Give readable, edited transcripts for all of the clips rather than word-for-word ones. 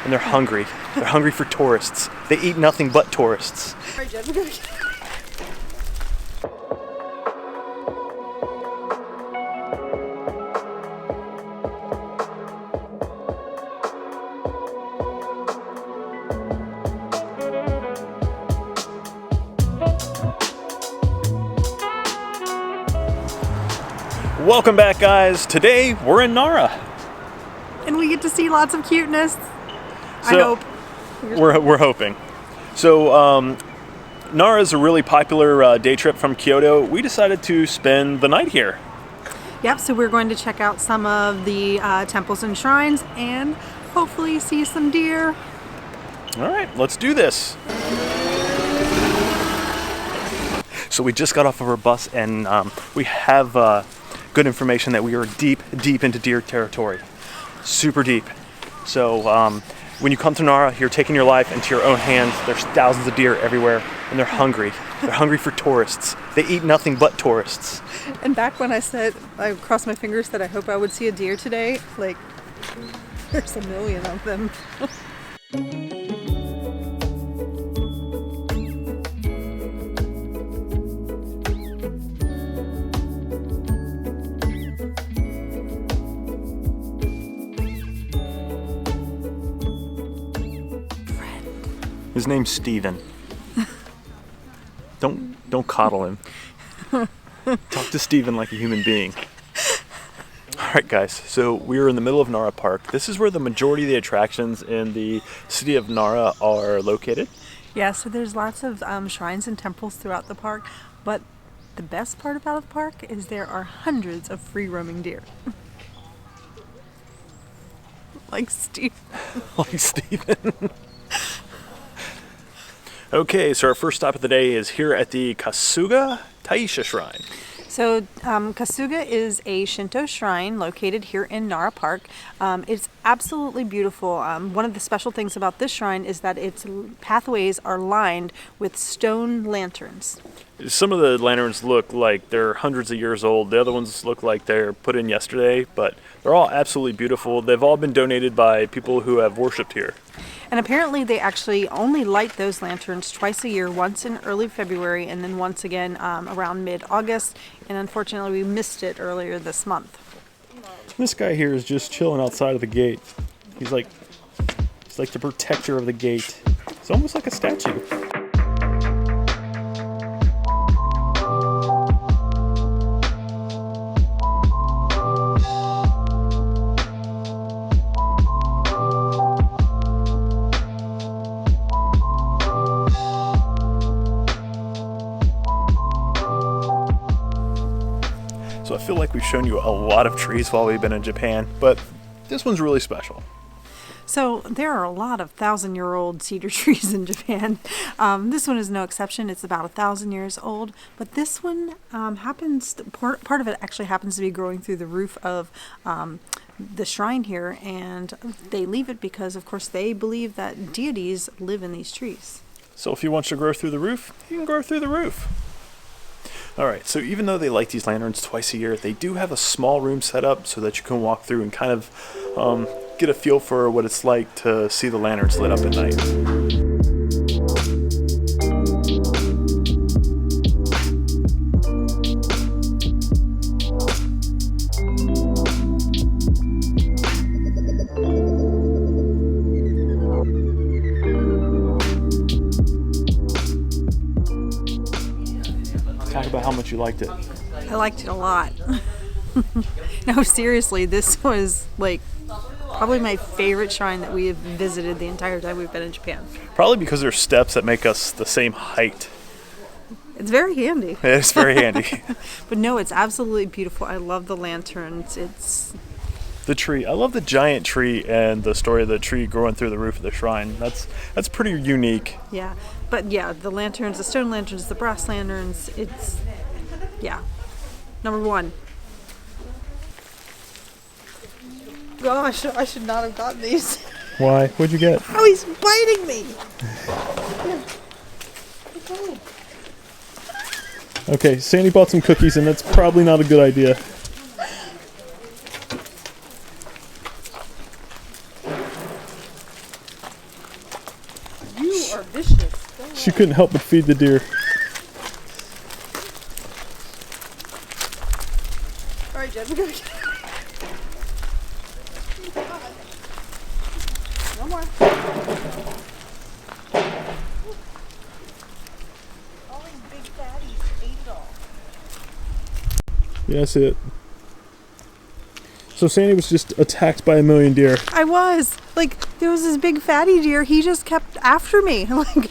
and they're hungry. They're hungry for tourists. They eat nothing but tourists. All right, Jed, we're going. Welcome back, guys. Today we're in Nara. And we get to see lots of cuteness. I So, hope. We're hoping. So Nara is a really popular day trip from Kyoto. We decided to spend the night here. Yep, so we're going to check out some of the temples and shrines and hopefully see some deer. All right, let's do this. So we just got off of our bus and we have good information that we are deep into deer territory. Super deep. So when you come to Nara, you're taking your life into your own hands. There's thousands of deer everywhere and they're hungry. They're hungry for tourists. They eat nothing but tourists. And back when I said, I crossed my fingers that I hope I would see a deer today, like, there's a million of them. His name's Steven. Don't coddle him. Talk to Steven like a human being. Alright guys, so we're in the middle of Nara Park. This is where the majority of the attractions in the city of Nara are located. Yeah, so there's lots of shrines and temples throughout the park, but the best part about the park is there are hundreds of free-roaming deer. Like Steven. Like Steven. Okay, so our first stop of the day is here at the Kasuga Taisha Shrine. So Kasuga is a Shinto shrine located here in Nara Park. It's absolutely beautiful. One of the special things about this shrine is that its pathways are lined with stone lanterns. Some of the lanterns look like they're hundreds of years old. The other ones look like they're put in yesterday, but they're all absolutely beautiful. They've all been donated by people who have worshipped here. And apparently they actually only light those lanterns twice a year, once in early February and then once again around mid-August. And unfortunately we missed it earlier this month. This guy here is just chilling outside of the gate. He's like the protector of the gate. It's almost like a statue. So I feel like we've shown you a lot of trees while we've been in Japan, but this one's really special. So there are a lot of 1,000-year-old cedar trees in Japan. This one is no exception. It's about 1,000 years old, but this one part of it actually happens to be growing through the roof of the shrine here, and they leave it because, of course, they believe that deities live in these trees. So if he wants to grow through the roof, he can grow through the roof. Alright, so even though they light these lanterns twice a year, they do have a small room set up so that you can walk through and kind of get a feel for what it's like to see the lanterns lit up at night. Talk about how much you liked it. I liked it a lot. No, seriously, this was like probably my favorite shrine that we have visited the entire time we've been in Japan. Probably because there's steps that make us the same height. It's very handy. It's very handy. But no, it's absolutely beautiful. I love the lanterns. It's the tree. I love the giant tree and the story of the tree growing through the roof of the shrine. That's pretty unique. Yeah. But yeah, the lanterns, the stone lanterns, the brass lanterns, it's yeah. Number one. Gosh, I should not have gotten these. Why? What'd you get? Oh, he's biting me. Okay, Sandy bought some cookies, and that's probably not a good idea. are vicious. She couldn't help but feed the deer. All right, Jed, we're going to no more. All these big fatties ate it all. Yeah, that's it. So Sandy was just attacked by a million deer. I was. Like, there was this big fatty deer. He just kept after me. Like,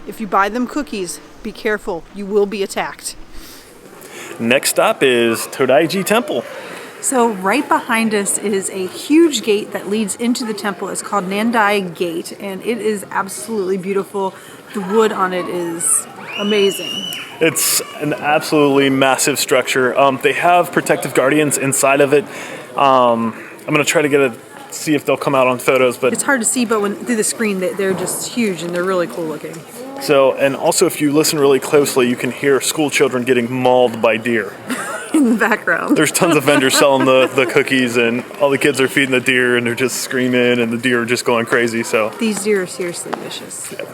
if you buy them cookies, be careful. You will be attacked. Next stop is Todaiji Temple. So right behind us is a huge gate that leads into the temple. It's called Nandai Gate, and it is absolutely beautiful. The wood on it is amazing. It's an absolutely massive structure. They have protective guardians inside of it. I'm going to try to see if they'll come out on photos, but it's hard to see, but through the screen, they're just huge and they're really cool looking. So, and also if you listen really closely, you can hear school children getting mauled by deer. In the background. There's tons of vendors selling the cookies, and all the kids are feeding the deer, and they're just screaming, and the deer are just going crazy. So these deer are seriously vicious. Yeah.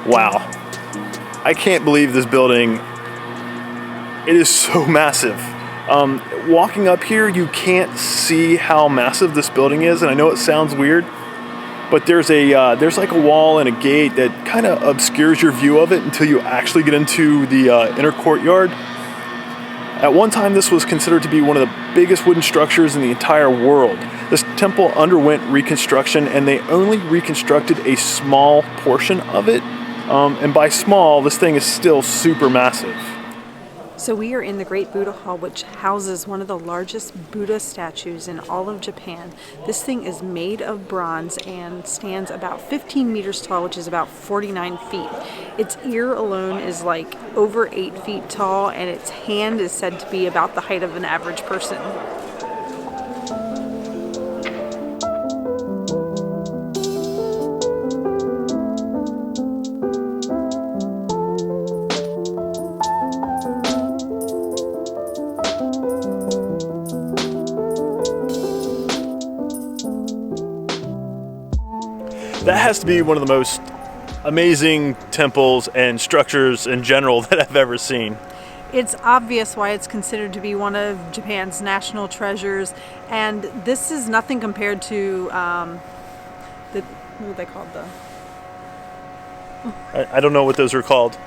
Wow. I can't believe this building. It is so massive. Walking up here, you can't see how massive this building is, and I know it sounds weird, but there's like a wall and a gate that kind of obscures your view of it until you actually get into the inner courtyard. At one time, this was considered to be one of the biggest wooden structures in the entire world. This temple underwent reconstruction, and they only reconstructed a small portion of it. And by small, this thing is still super massive. So we are in the Great Buddha Hall, which houses one of the largest Buddha statues in all of Japan. This thing is made of bronze and stands about 15 meters tall, which is about 49 feet. Its ear alone is like over 8 feet tall, and its hand is said to be about the height of an average person. That has to be one of the most amazing temples and structures in general that I've ever seen. It's obvious why it's considered to be one of Japan's national treasures, and this is nothing compared to what are they called? I don't know what those are called.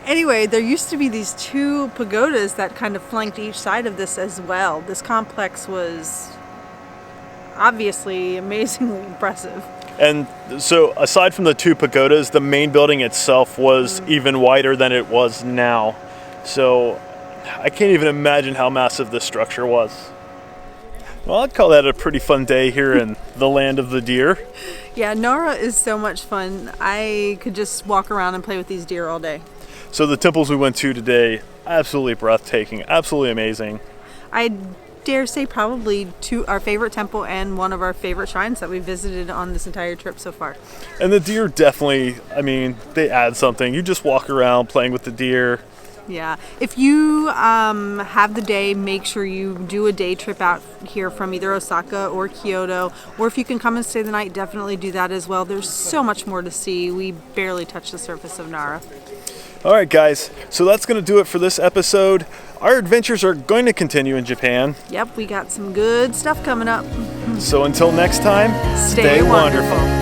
Anyway, there used to be these two pagodas that kind of flanked each side of this as well. This complex was obviously amazingly impressive. And so aside from the two pagodas, the main building itself was even wider than it was now. So I can't even imagine how massive this structure was. Well, I'd call that a pretty fun day here in the land of the deer. Yeah, Nara is so much fun. I could just walk around and play with these deer all day. So the temples we went to today, absolutely breathtaking, absolutely amazing. I dare say probably our favorite temple and one of our favorite shrines that we visited on this entire trip so far. And the deer definitely, I mean, they add something. You just walk around playing with the deer. Yeah. If you have the day, make sure you do a day trip out here from either Osaka or Kyoto. Or if you can come and stay the night, definitely do that as well. There's so much more to see. We barely touched the surface of Nara. All right, guys. So that's going to do it for this episode. Our adventures are going to continue in Japan. Yep, we got some good stuff coming up. So until next time, Stay wonderful.